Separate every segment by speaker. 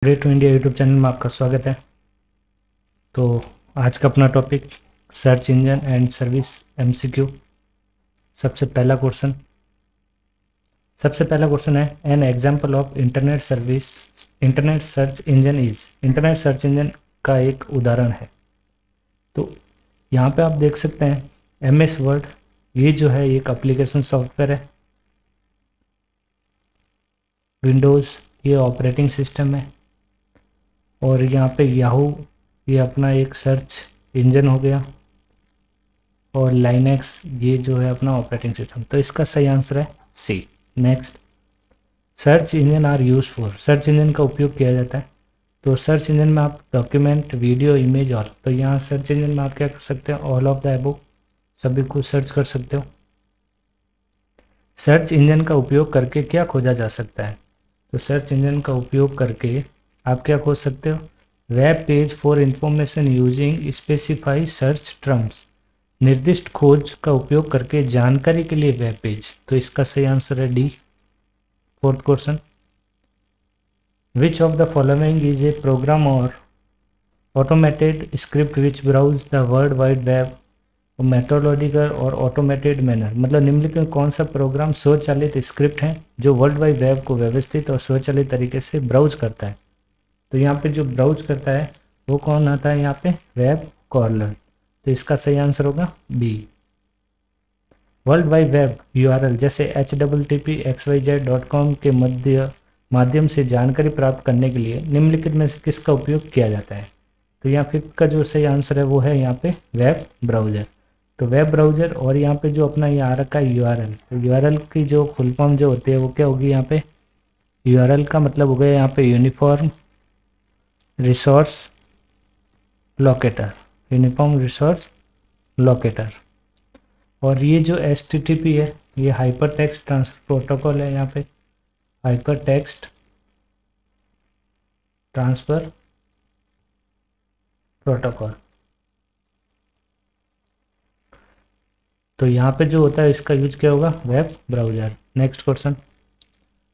Speaker 1: Great to India YouTube channel में आपका स्वागत है। तो आज का अपना topic search engine and service MCQ. सबसे पहला क्वेश्चन है an example of internet search engine is. Internet search engine का एक उदाहरण है। तो यहाँ पे आप देख सकते हैं एमएस वर्ड, ये जो है एक एप्लीकेशन सॉफ्टवेयर है। विंडोज़ ये ऑपरेटिंग सिस्टम है, और यहाँ पे याहू ये अपना एक सर्च इंजन हो गया, और लाइनेक्स ये जो है अपना ऑपरेटिंग सिस्टम। तो इसका सही आंसर है C. Next, search engine are use for. Search engine का उपयोग किया जाता है। तो सर्च इंजन में आप डॉक्यूमेंट, वीडियो, इमेज और, तो यहाँ सर्च इंजन में आप क्या कर सकते हैं, ऑल ऑफ द अबव, सभी कुछ सर्च कर सकते हो। सर्च इंजन का उपयोग करके क्या खोजा जा सकता है, तो सर्च इंजन का उपयोग करके आप क्या खोज सकते हो, web page for information using specify search terms. निर्दिष्ट खोज का उपयोग करके जानकारी के लिए वेब पेज। तो इसका सही आंसर है D. Fourth question, which of the following is a program or automated script which browse the world wide web methodological or automated manner. मतलब निम्नलिखित में कौन सा प्रोग्राम स्वचालित स्क्रिप्ट है जो वर्ल्ड वाइड वेब को व्यवस्थित और स्वचालित तरीके से ब्राउज करता है। तो यहाँ पे जो ब्राउज करता है वो कौन आता है, यहाँ पे वेब कॉर्नर। तो इसका सही आंसर होगा B. World wide web URL जैसे http://xyz.com के माध्यम से जानकारी प्राप्त करने के लिए निम्नलिखित में से किसका उपयोग किया जाता है। तो यहाँ फिफ्थ का जो सही आंसर है वो है यहाँ पे वेब ब्राउज़र। तो वेब ब्राउज़र, और यहाँ पे जो अपना ये आ रखा है यूआरएल, तो यूआरएल की जो फुल फॉर्म जो होती है वो क्या होगी, यहाँ पे यूआरएल का मतलब हो गया यहाँ पे uniform resource locator, uniform resource locator. और ये जो HTTP है ये हाइपर टेक्स्ट ट्रांसफर प्रोटोकॉल है। यहाँ पे हाइपर टेक्स्ट ट्रांसफर प्रोटोकॉल। तो यहाँ पे जो होता है इसका यूज क्या होगा, web browser. Next question,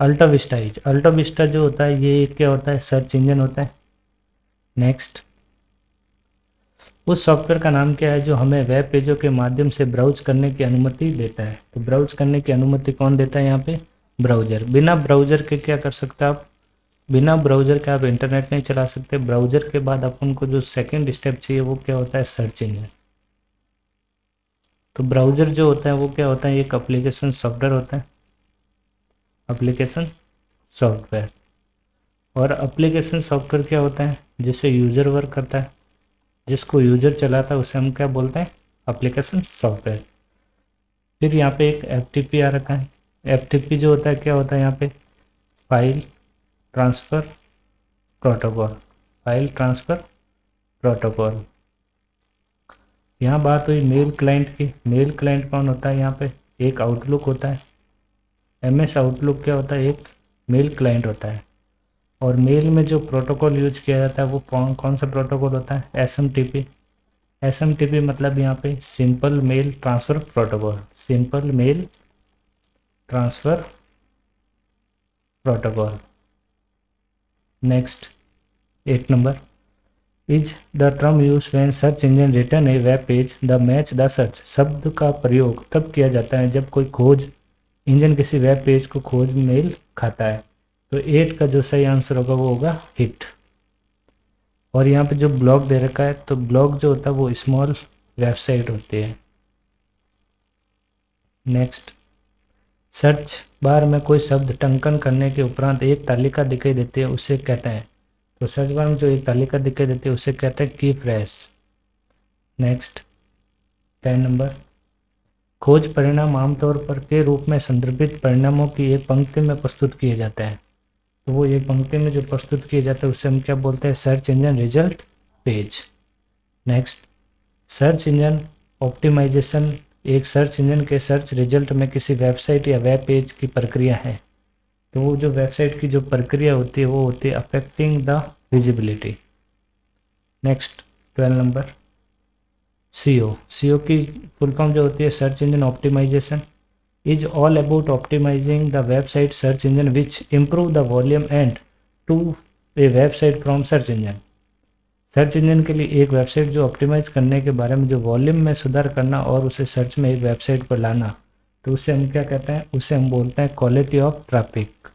Speaker 1: AltaVista is. AltaVista जो होता है ये क्या होता है, सर्च इंजन होता है। नेक्स्ट, उस सॉफ्टवेयर का नाम क्या है जो हमें वेब पेजों के माध्यम से ब्राउज करने की अनुमति देता है। तो ब्राउज करने की अनुमति कौन देता है, यहाँ पे ब्राउज़र। बिना ब्राउज़र के क्या कर सकते हैं आप, बिना ब्राउज़र के आप इंटरनेट नहीं चला सकते। ब्राउज़र के बाद अपन को जो सेकंड स्टेप चाहिए वो क्या होता है, सर्च इंजन। तो ब्राउज़र जो होता है वो क्या होता है, एक एप्लीकेशन सॉफ्टवेयर होता है, एप्लीकेशन सॉफ्टवेयर। और एप्लीकेशन सॉफ्टवेयर क्या होता है, जिससे यूज़र वर्क करता है, जिसको यूज़र चलाता है उसे हम क्या बोलते हैं, एप्लीकेशन सॉफ्टवेयर। फिर यहाँ पे एक FTP आ रखा है। FTP जो होता है क्या होता है, यहाँ पे file transfer protocol, file transfer protocol. यहाँ बात हुई मेल क्लाइंट की। मेल क्लाइंट कौन होता है, यहाँ पे एक आउटलुक होता है। MS आउटलुक क्या होता है, एक मेल क्लाइंट होता है। और मेल में जो प्रोटोकॉल यूज किया जाता है वो कौन सा प्रोटोकॉल होता है, SMTP। SMTP मतलब यहाँ पे simple mail transfer protocol, simple mail transfer protocol. Next 8 number, is the term use when search engine return a web page the match the search. शब्द का प्रयोग तब किया जाता है जब कोई खोज इंजन किसी वेब पेज को खोज मेल खाता है। तो 8 का जो सही आंसर होगा वो होगा हिट। और यहाँ पे जो ब्लॉग दे रखा है, तो ब्लॉग जो होता है वो स्मॉल वेबसाइट होती है। नेक्स्ट, सर्च बार में कोई शब्द टंकन करने के उपरांत एक तालिका दिखाई देती है उसे कहते हैं। तो सर्च बार में जो एक तालिका दिखाई देती है उसे कहते हैं की फ्रेश। नेक्स्ट 10 नंबर, खोज परिणाम आमतौर पर के रूप में संदर्भित परिणामों की एक पंक्ति में प्रस्तुत किए जाते हैं। तो वो एक पंक्ति में जो प्रस्तुत किए जाते हैं उसे हम क्या बोलते हैं, search engine result page. Next, search engine optimization एक सर्च इंजन के सर्च रिजल्ट में किसी वेबसाइट या वेब पेज की प्रक्रिया है। तो वो जो वेबसाइट की जो प्रक्रिया होती है वो होती है affecting the visibility. Next 12 number, CO की फुल फॉर्म जो होती है search engine optimization is all about optimizing the website search engine which improve the volume and to A website from search engine. Search engine के लिए एक website जो optimise करने के बारे में, जो वॉल्यूम में सुधार करना और उसे सर्च में एक वेबसाइट पर लाना, तो उसे हम क्या कहते हैं, उसे हम बोलते हैं quality of traffic.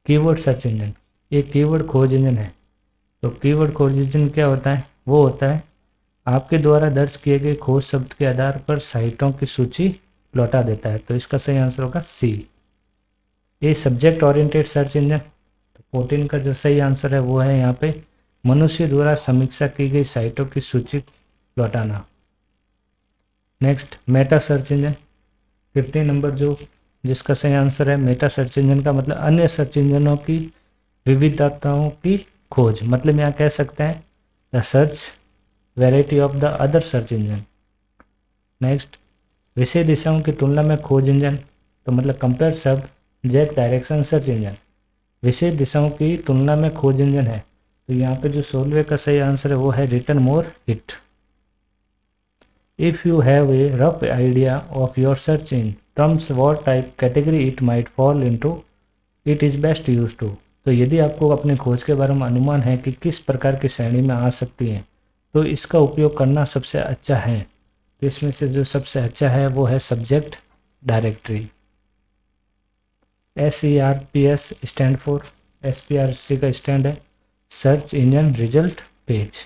Speaker 1: Keyword search engine एक कीवर्ड खोज इंजन है। तो कीवर्ड खोज इंजन क्या होता है, वो होता है आपके द्वारा दर्ज किए गए खोज शब्द के आधार पर साइटों की सूची लौटा देता है। तो इसका सही आंसर होगा C. A subject oriented search engine, तो 14 का जो सही आंसर है वो है यहाँ पे मनुष्य द्वारा समीक्षा की गई साइटों की सूची लौटाना। Next Meta search engine 15 number जो जिसका सही आंसर है मेटा सर्च इंजन का मतलब अन्य सर्च इंजनों की विविधताओं की खोज, मतलब यहाँ कह सकते हैं the search variety of the other search engine. Next विषय दिशाओं की तुलना में खोज इंजन, तो मतलब compare subject direction search engine विषय दिशाओं की तुलना में खोज इंजन है। तो यहाँ पे जो 16वें का सही आंसर है वो है return more hit. If you have a rough idea of your search in terms what type category it might fall into it is best use to. तो यदि आपको अपने खोज के बारे में अनुमान है कि किस प्रकार की श्रेणी में आ सकती हैं, तो इसका उपयोग करना सबसे अच्छा है। तो इसमें से जो सबसे अच्छा है वो है subject directory. SERPS stand for, SPRC का स्टैंड है search engine result page.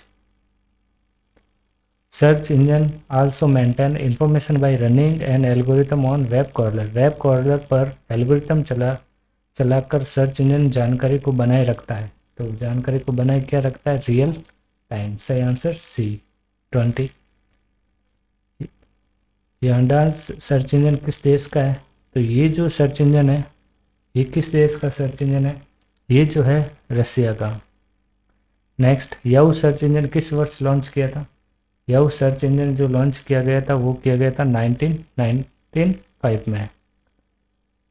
Speaker 1: Search engine also maintain information bye running an algorithm on web crawler. Web crawler पर एल्गोरिथम चलाकर सर्च इंजन जानकारी को बनाए रखता है। तो जानकारी को बनाए क्या रखता है, रियल टाइम। सही आंसर सी 20। यांडास सर्च इंजन किस देश का है, तो ये जो सर्च इंजन है ये किस देश का सर्च इंजन है, ये जो है रसिया का। नेक्स्ट याहू सर्च इंजन किस वर्ष लॉन्च किया था, याहू सर्च इंजन जो लॉन्च किया गया था वो किया गया था 1995 में।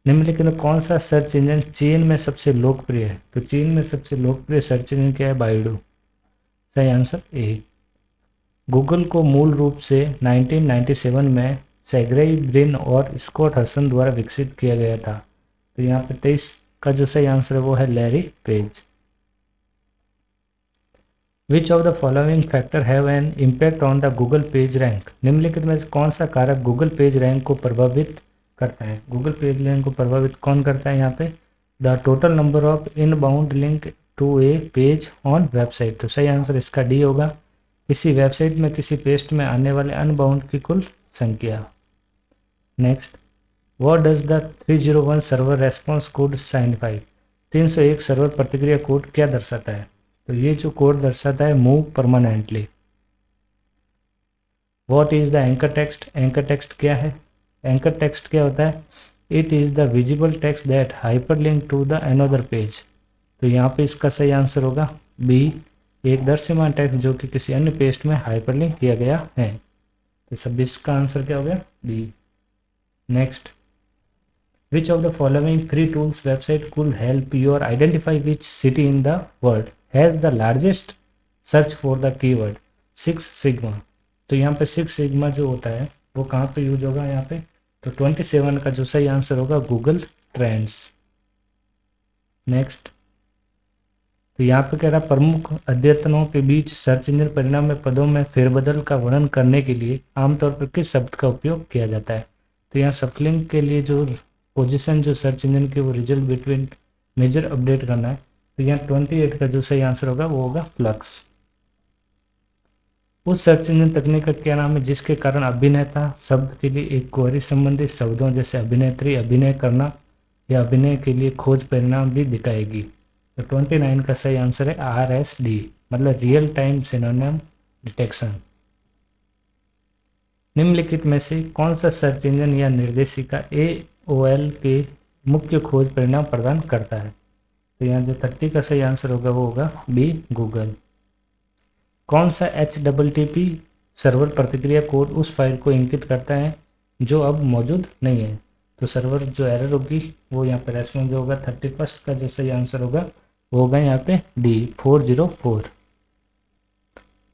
Speaker 1: निम्नलिखित में कौन सा सर्च इंजन चीन में सबसे लोकप्रिय है, तो चीन में सबसे लोकप्रिय सर्च इंजन क्या है, बाइडू। सही आंसर ए। गूगल को मूल रूप से 1997 में सेर्गेई ब्रिन और स्कॉट हसन द्वारा विकसित किया गया था। तो यहाँ पे 23 का जो सही आंसर है वो है Larry page. Which of the following factor have an impact on the Google page rank. निम्नलिखित में कौन सा कारक गूगल पेज रैंक को प्रभावित करता है, गूगल पेज रैंक को प्रभावित कौन करता है यहाँ पे, the total number of inbound link to a page on website. तो सही आंसर इसका डी होगा, किसी वेबसाइट में किसी पेज में आने वाले अनबाउंड की कुल संख्या। Next what does the 301 server response code signify. 301 server प्रतिक्रिया कोड क्या दर्शाता है, तो ये जो कोड दर्शाता है move permanently. What is the anchor text, anchor text क्या है, एंकर टेक्स्ट क्या होता है, it is the visible text that hyperlink to the another page. तो यहाँ पे इसका सही आंसर होगा बी, एक दृश्यमान टेक्स्ट जो कि किसी अन्य पेज में हाइपरलिंक किया गया है। तो 26 का आंसर क्या हो गया, B. Next which of the following free tools website could help your identify which city in the world has the largest search for the keyword 6 sigma. तो यहाँ पे 6 सिग्मा जो होता है वो कहाँ पे यूज होगा यहाँ पे, तो 27 का जो सही आंसर होगा गूगल ट्रेंड्स। नेक्स्ट तो यहाँ पे कह रहा प्रमुख अद्यतनों के बीच सर्च इंजन परिणाम में पदों में फेरबदल का वर्णन करने के लिए आमतौर पर किस शब्द का उपयोग किया जाता है। तो यहाँ सफलिंग के लिए जो पोजीशन जो सर्च इंजन की वो रिजल्ट बिटवीन मेजर अपडेट करना है। तो यहाँ 28 का जो सही आंसर होगा वो होगा फ्लक्स। उस सर्च इंजन तकनीक का क्या नाम है जिसके कारण अभिनेता शब्द के लिए एक क्वेरी संबंधित शब्दों जैसे अभिनेत्री, अभिनय करना या अभिनय के लिए खोज परिणाम भी दिखाएगी। तो 29 का सही आंसर है RSD, मतलब रियल टाइम सिनोनिम डिटेक्शन। निम्नलिखित में से कौन सा सर्च इंजन या निर्देशिका AOL के मुख्य खोज परिणाम प्रदान करता है। तो यहाँ जो 30 का सही आंसर होगा वो होगा बी, गूगल। कौन सा HTTP सर्वर प्रतिक्रिया कोड उस फाइल को इंगित करता है जो अब मौजूद नहीं है। तो सर्वर जो एरर होगी वो यहाँ पे रेस्पॉन्स जो होगा 31 का जो सही आंसर होगा वो होगा यहाँ पे D 404।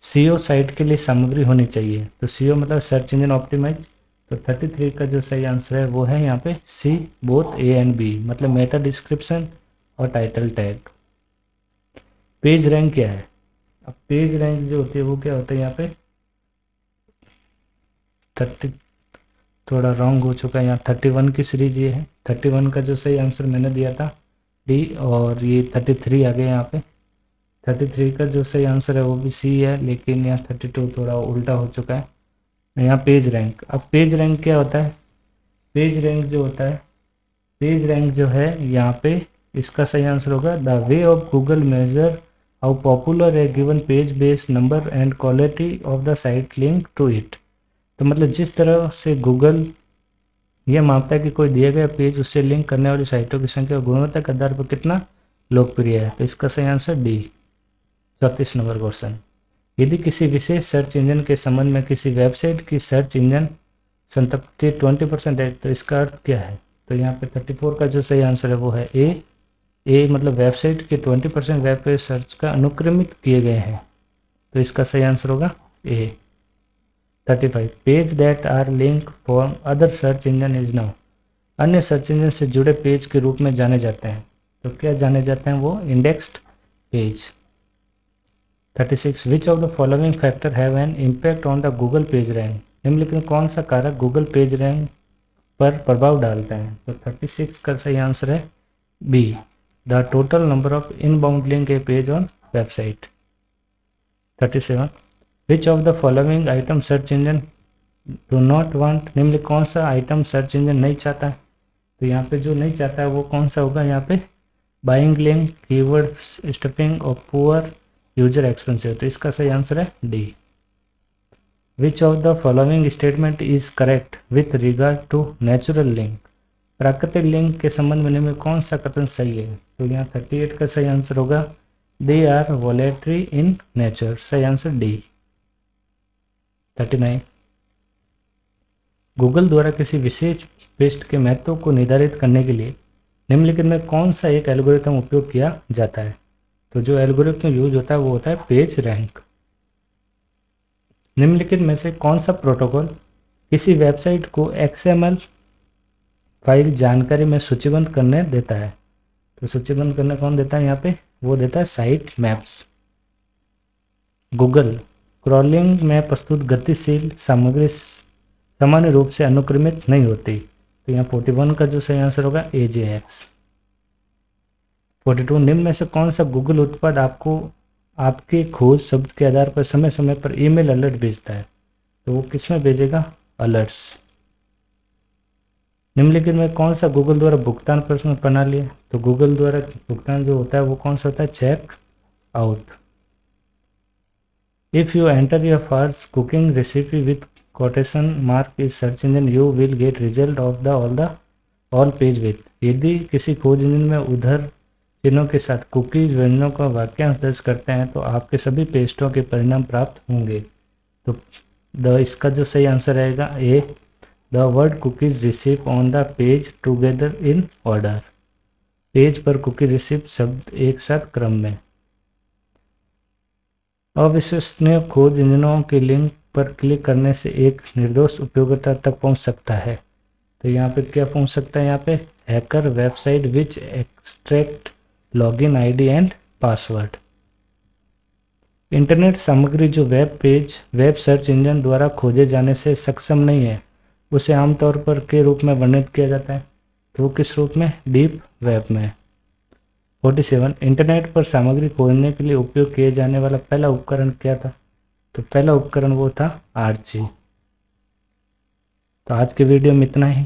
Speaker 1: SEO साइट के लिए सामग्री होनी चाहिए। तो SEO मतलब सर्च इंजन ऑप्टिमाइज। तो 33 का जो सही आंसर है वो है यहाँ पे C, both A and B, मतलब मेटा डिस्क्रिप्शन और टाइटल टैग। पेज रैंक क्या है? अब पेज रैंक जो होती है वो क्या होता है यहाँ पे 30, थोड़ा रॉन्ग हो चुका है यहाँ, 31 की सीरीज ये है। 31 का जो सही आंसर मैंने दिया था डी, और ये 33 आ गया यहाँ पे। 33 का जो सही आंसर है वो भी सी है, लेकिन यहाँ 32 थोड़ा उल्टा हो चुका है यहाँ पेज रैंक। अब पेज रैंक क्या होता है? पेज रैंक जो होता है, पेज रैंक जो है यहाँ पे इसका सही आंसर होगा the way of Google measure how popular a given page based number and quality of the site link to it. तो मतलब जिस तरह से गूगल ये मापता है कि कोई दिए गए पेज उससे लिंक करने वाली साइटों की संख्या और गुणवत्ता के आधार पर कितना लोकप्रिय है। तो इसका सही आंसर डी, 34 नंबर क्वेश्चन। यदि किसी विशेष सर्च इंजन के संबंध में किसी वेबसाइट की सर्च इंजन संतृप्ति 20% है तो इसका अर्थ क्या है? तो यहाँ पे 34 का जो सही आंसर है वो है ए मतलब वेबसाइट के 20% वेब पेज सर्च का अनुक्रमित किए गए हैं, तो इसका सही आंसर होगा A. 35 page that are link for other search engine is now, अन्य सर्च इंजन से जुड़े पेज के रूप में जाने जाते हैं, तो क्या जाने जाते हैं वो? Indexed page. 36 which of the following factor have an impact on the Google page rank, निम्नलिखित में कौन सा कारक गूगल पेज रैंक पर प्रभाव डालता है? तो 36 का सही आंसर है B, the total number of inbound link a page on website. 37 which of the following item search engine do not want, निम्नलिखित कौन सा आइटम सर्च इंजन नहीं चाहता है? तो यहाँ पे जो नहीं चाहता है वो कौन सा होगा? यहाँ पे बाइंग लिंक, कीवर्ड स्टफिंग और पुअर यूजर एक्सपेंसिव, तो इसका सही आंसर है D. Which of the following statement is correct with regard to natural link, प्राकृतिक लिंक के संबंध में निम्न कौन सा कथन सही है? तो यहाँ 38 का सही आंसर होगा दे आर वॉलेटरी इन नेचर, सही आंसर डी। 39 गूगल द्वारा किसी विशेष पृष्ठ के महत्व को निर्धारित करने के लिए निम्नलिखित में कौन सा एक एल्गोरिथम उपयोग किया जाता है? तो जो एल्गोरिथम यूज होता है वो होता है पेज रैंक। निम्नलिखित में से कौन सा प्रोटोकॉल किसी वेबसाइट को XML फाइल जानकारी में सूचीबद्ध करने देता है? तो सूचीबद्ध करने कौन देता है यहाँ पे? वो देता है साइट मैप्स। गूगल क्रॉलिंग में प्रस्तुत गतिशील सामग्री सामान्य रूप से अनुक्रमित नहीं होती, तो यहाँ 41 का जो सही आंसर होगा AJX। 42 निम्न में से कौन सा गूगल उत्पाद आपको आपके खोज शब्द के आधार पर समय समय पर ईमेल अलर्ट भेजता है? तो वो किस में भेजेगा? अलर्ट्स। निम्नलिखित में कौन सा गूगल द्वारा भुगतान प्रश्न प्रणाली है? तो गूगल द्वारा भुगतान जो होता है वो कौन सा होता है? Check out. If you enter your first cooking recipe with quotation mark is search engine you will get result of the all page with, यदि किसी खोज इंजन में उधर चिन्हों के साथ कुकीज व्यंजनों का वाक्यांश दर्ज करते हैं तो आपके सभी पेस्टों के परिणाम प्राप्त होंगे। तो इसका जो सही आंसर रहेगा A, the word cookies receive on the page together in order, page पर कुकी रिसीव शब्द एक साथ क्रम में। अविश्वसनीय खोज इंजनों के लिंक पर क्लिक करने से एक निर्दोष उपयोगकर्ता तक पहुंच सकता है, तो यहाँ पे क्या पहुंच सकता है? यहाँ पे hacker website which extract login ID and password. Internet सामग्री जो वेब सर्च इंजन द्वारा खोजे जाने से सक्षम नहीं है उसे आमतौर पर के रूप में वर्णित किया जाता है, तो वो किस रूप में? डीप वेब में। 47 इंटरनेट पर सामग्री खोजने के लिए उपयोग किए जाने वाला पहला उपकरण क्या था? तो पहला उपकरण वो था आर्ची। तो आज के वीडियो में इतना ही।